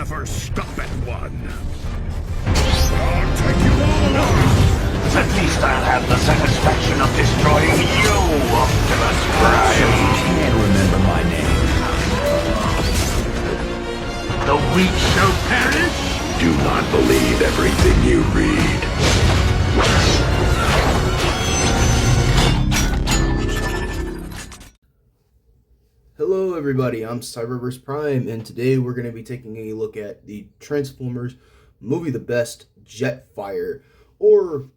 never stop at one. I'll take you all on. At least I'll have the satisfaction of destroying you, Optimus Prime. You can't remember my name. The weak shall perish? Do not believe everything you read. Hello everybody, I'm Cyberverse Prime, and today we're going to be taking a look at the Transformers movie The Best Jetfire, or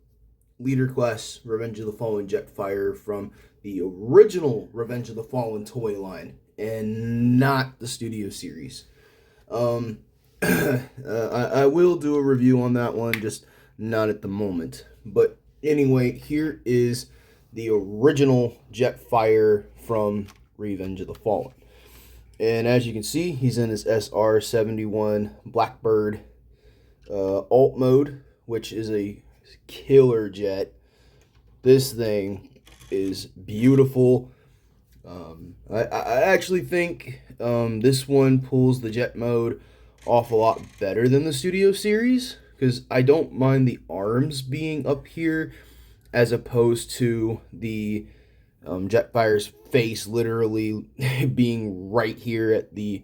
Leader Class Revenge of the Fallen Jetfire from the original Revenge of the Fallen toy line, and not the studio series. I will do a review on that one, just not at the moment. But anyway, here is the original Jetfire from Revenge of the Fallen. And as you can see, he's in his SR-71 Blackbird alt mode, which is a killer jet. This thing is beautiful. I actually think this one pulls the jet mode off a lot better than the studio series, because I don't mind the arms being up here as opposed to the Jetfire's face literally being right here at the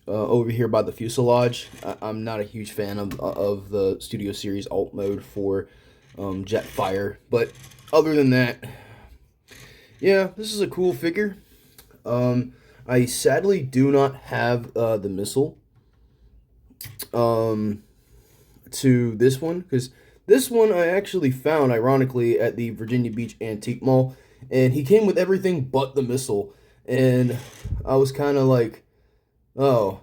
over here by the fuselage. I'm not a huge fan of the studio series alt mode for Jetfire, but other than that, yeah, this is a cool figure. I sadly do not have the missile to this one, because this one I actually found ironically at the Virginia Beach Antique Mall, and he came with everything but the missile, and I was kind of like, oh,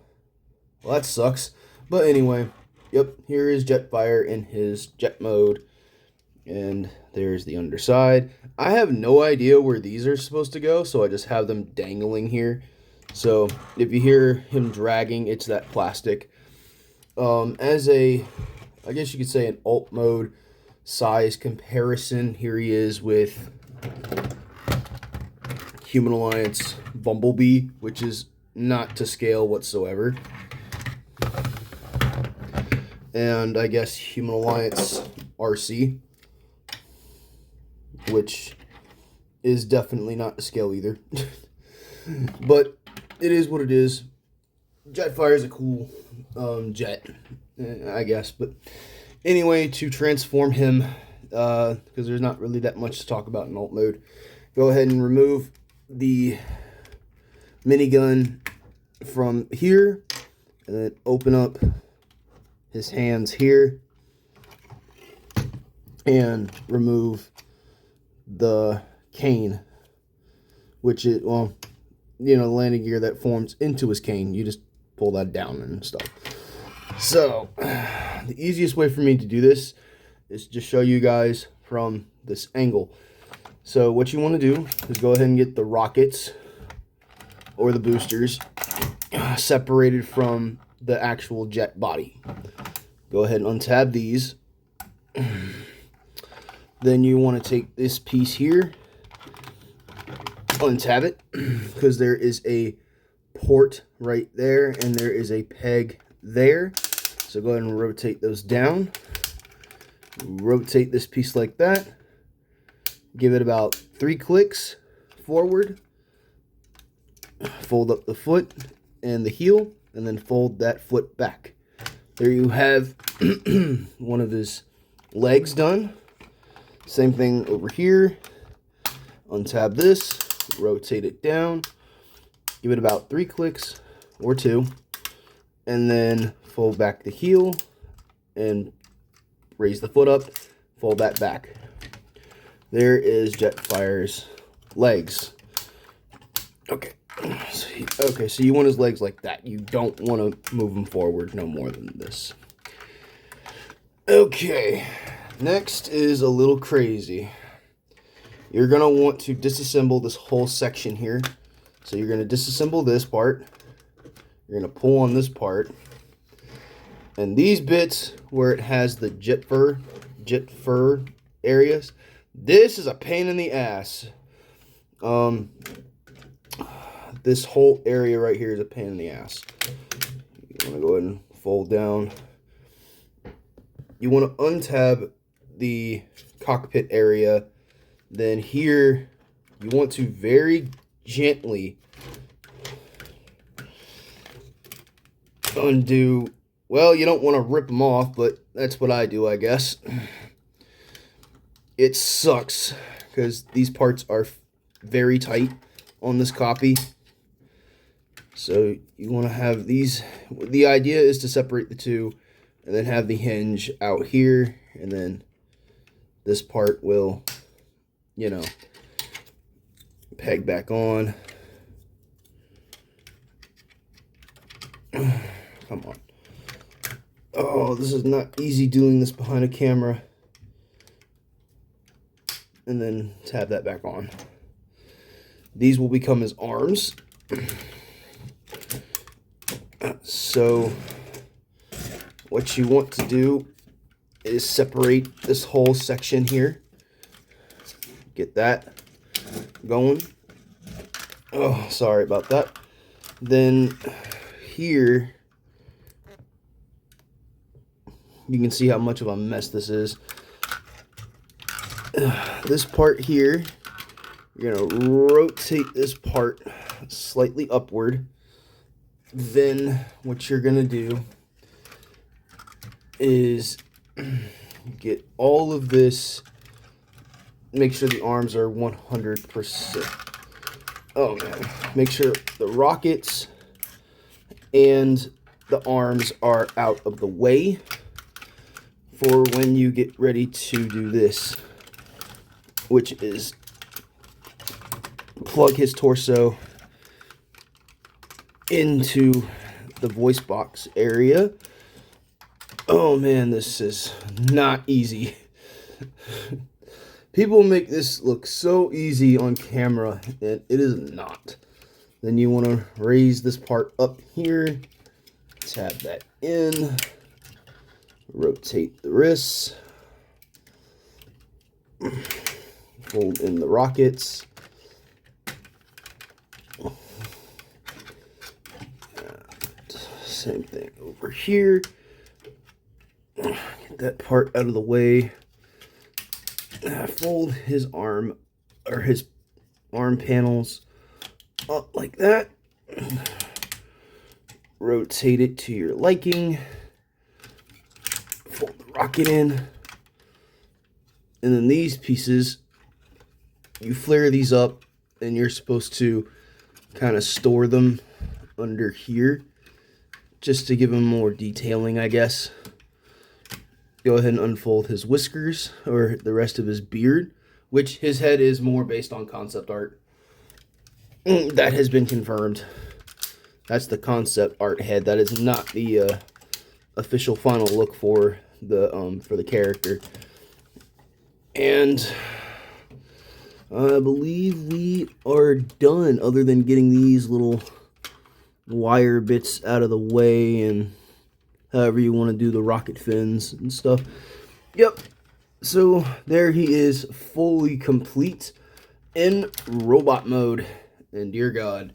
well, that sucks. But anyway, yep, here is Jetfire in his jet mode, and there's the underside. I have no idea where these are supposed to go, so I just have them dangling here. So if you hear him dragging, it's that plastic. As a, I guess you could say, an alt mode size comparison, here he is with Human Alliance Bumblebee, which is not to scale whatsoever. And I guess Human Alliance RC, which is definitely not to scale either. But it is what it is. Jetfire is a cool jet, I guess. But anyway, to transform him, because there's not really that much to talk about in alt mode, go ahead and remove the minigun from here, and then open up his hands here, and remove the cane, which is, well, you know, the landing gear that forms into his cane. You just pull that down and stuff. So the easiest way for me to do this is just show you guys from this angle. So what you want to do is go ahead and get the rockets or the boosters separated from the actual jet body. Go ahead and untab these. Then you want to take this piece here, untab it, because there is a port right there and there is a peg there. So go ahead and rotate those down. Rotate this piece like that. Give it about 3 clicks forward. Fold up the foot and the heel, and then fold that foot back. There you have one of his legs done. Same thing over here. Untab this, rotate it down, give it about 3 clicks or 2, and then fold back the heel and raise the foot up, fold that back. There is Jetfire's legs. Okay, so you want his legs like that. You don't want to move them forward no more than this. Okay, next is a little crazy. You're going to want to disassemble this whole section here. So you're going to disassemble this part. You're going to pull on this part. And these bits where it has the jet fur areas, this is a pain in the ass. This whole area right here is a pain in the ass. You want to go ahead and fold down. You want to untab the cockpit area. Then here, you want to very gently undo. Well, you don't want to rip them off, but that's what I do, I guess. It sucks because these parts are very tight on this copy. So you want to have these. The idea is to separate the two and then have the hinge out here, and then this part will, you know, peg back on. Come on. Oh, this is not easy doing this behind a camera. And then tab that back on. These will become his arms. So what you want to do is separate this whole section here. Get that going. Oh, sorry about that. Then here, you can see how much of a mess this is. This part here, you're going to rotate this part slightly upward. Then what you're going to do is get all of this, make sure the arms are 100%. Oh man, make sure the rockets and the arms are out of the way for when you get ready to do this, which is plug his torso into the voice box area. Oh man, this is not easy. People make this look so easy on camera, and it is not. Then you want to raise this part up here, tab that in, rotate the wrists, fold in the rockets. Same thing over here. Get that part out of the way. Fold his arm, or his arm panels up like that. Rotate it to your liking. Fold the rocket in. And then these pieces, you flare these up, and you're supposed to kind of store them under here, just to give them more detailing, I guess. Go ahead and unfold his whiskers, or the rest of his beard, which his head is more based on concept art. That has been confirmed. That's the concept art head. That is not the official final look for the character. And I believe we are done, other than getting these little wire bits out of the way and however you want to do the rocket fins and stuff. Yep. So there he is, fully complete in robot mode. And dear God,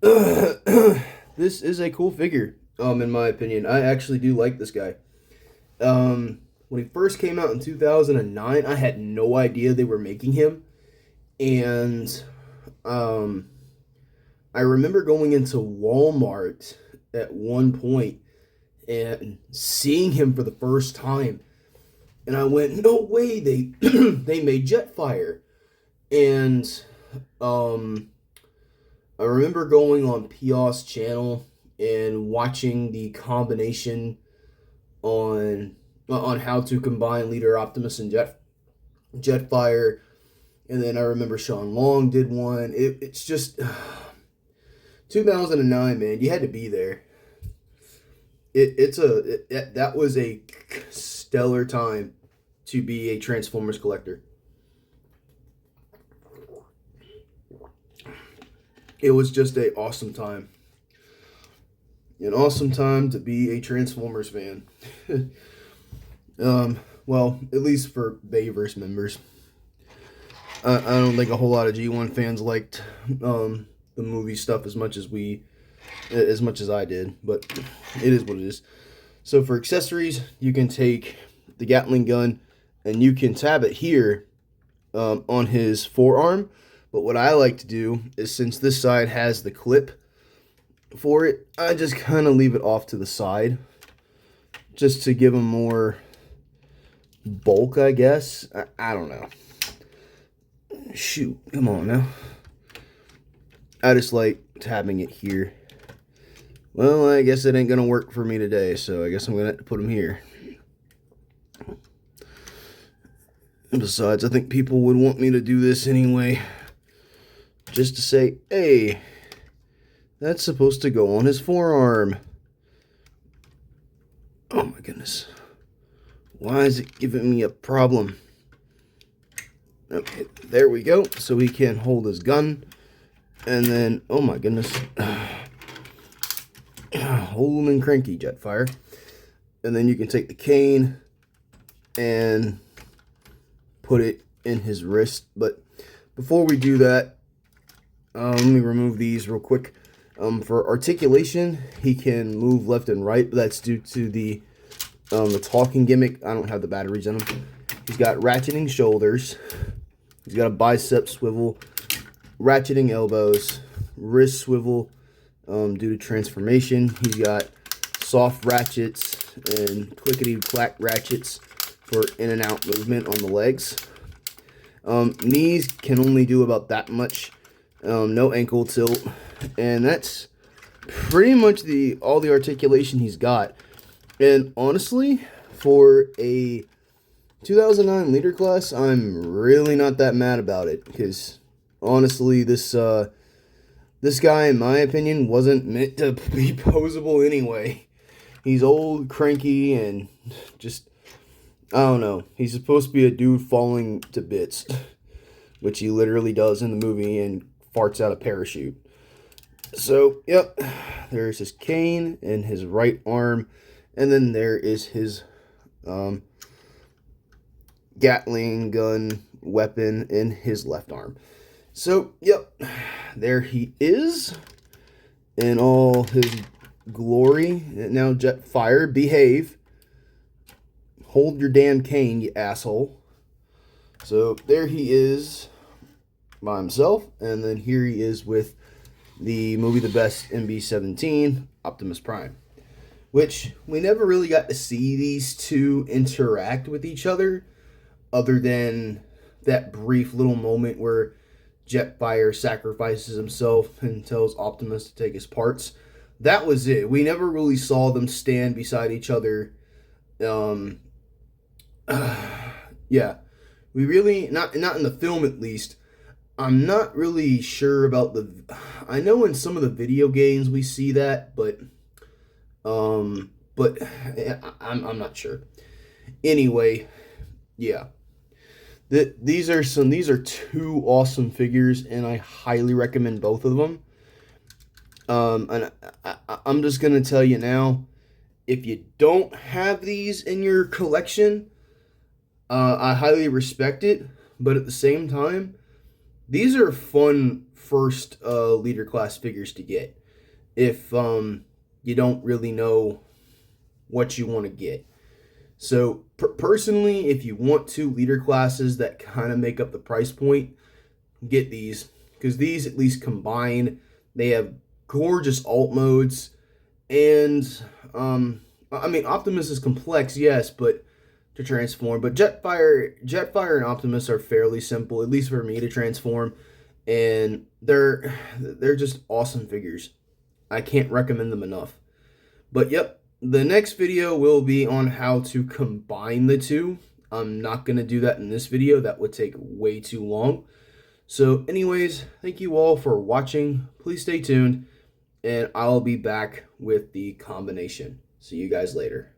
this is a cool figure. In my opinion, I actually do like this guy. When he first came out in 2009, I had no idea they were making him, and I remember going into Walmart at one point and seeing him for the first time, and I went, no way, they they made Jetfire. And I remember going on Pios channel and watching the combination on how to combine Leader Optimus and Jetfire, and then I remember Sean Long did one. It's just 2009, man. You had to be there. That was a stellar time to be a Transformers collector. It was just an awesome time. An awesome time to be a Transformers fan. Well, at least for Bayverse members. I don't think a whole lot of G1 fans liked the movie stuff as much as we as much as I did, but it is what it is. So for accessories, you can take the Gatling gun and you can tab it here on his forearm. But what I like to do is, since this side has the clip for it, I just kind of leave it off to the side just to give him more bulk, I guess. I don't know. Shoot, come on now. I just like tabbing it here. Well, I guess it ain't gonna work for me today, so I guess I'm gonna have to put him here. And besides, I think people would want me to do this anyway. Just to say, hey, that's supposed to go on his forearm. Oh my goodness. Why is it giving me a problem? Okay, there we go. So he can hold his gun. And then, oh my goodness. Old and cranky Jetfire. And then you can take the cane and put it in his wrist. But before we do that, let me remove these real quick. For articulation, he can move left and right, but that's due to the talking gimmick. I don't have the batteries in him. He's got ratcheting shoulders. He's got a bicep swivel, ratcheting elbows, wrist swivel due to transformation. He's got soft ratchets and clickety-clack ratchets for in and out movement on the legs. Knees can only do about that much. No ankle tilt, and that's pretty much all the articulation he's got. And honestly, for a 2009 leader class, I'm really not that mad about it, because honestly, this guy, in my opinion, wasn't meant to be posable anyway. He's old, cranky, and just, I don't know. He's supposed to be a dude falling to bits, which he literally does in the movie and farts out a parachute. So, yep, there's his cane in his right arm, and then there is his Gatling gun weapon in his left arm. So, yep, there he is in all his glory. Now, Jetfire, behave. Hold your damn cane, you asshole. So, there he is by himself, and then here he is with the movie The Best MB-17, Optimus Prime, which we never really got to see these two interact with each other than that brief little moment where Jetfire sacrifices himself and tells Optimus to take his parts. That was it. We never really saw them stand beside each other. Yeah, we really, not in the film at least. I'm not really sure about I know in some of the video games we see that, but I'm not sure. Anyway, yeah. These are two awesome figures, and I highly recommend both of them. And I'm just gonna tell you now, if you don't have these in your collection, I highly respect it, but at the same time, these are fun first leader class figures to get if you don't really know what you want to get. So personally, if you want two leader classes that kind of make up the price point, get these, because these at least combined, they have gorgeous alt modes, and I mean, Optimus is complex, yes, but to transform. But Jetfire and Optimus are fairly simple, at least for me to transform, and they're just awesome figures. I can't recommend them enough. But yep, the next video will be on how to combine the two. I'm not going to do that in this video. That would take way too long. So anyways, thank you all for watching. Please stay tuned, and I'll be back with the combination. See you guys later.